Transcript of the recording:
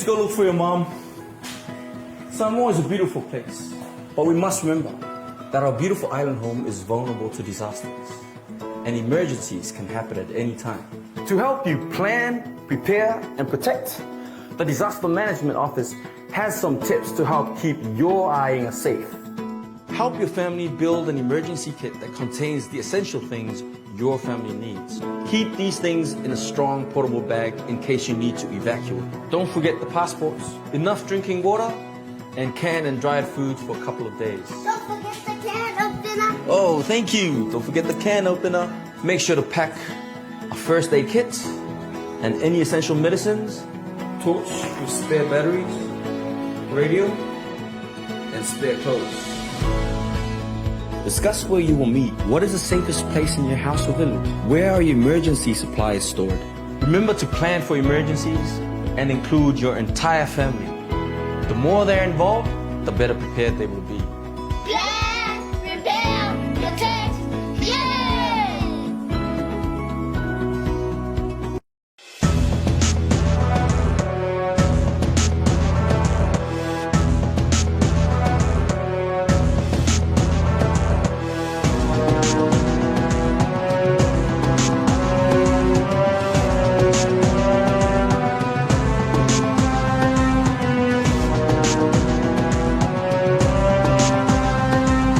go look for your mom. Samoa is a beautiful place, but we must remember that our beautiful island home is vulnerable to disasters, and emergencies can happen at any time. To help you plan, prepare, and protect, the Disaster Management Office has some tips to help keep your island safe. Help your family build an emergency kit that contains the essential things your family needs. Keep these things in a strong portable bag in case you need to evacuate. Don't forget the passports, enough drinking water, and canned and dried foods for a couple of days. Don't forget the can opener. Oh, thank you. Don't forget the can opener. Make sure to pack a first aid kit and any essential medicines, torch with spare batteries, radio, and spare clothes. Discuss where you will meet. What is the safest place in your house or village? Where are your emergency supplies stored? Remember to plan for emergencies and include your entire family. The more they're involved, the better prepared they will be.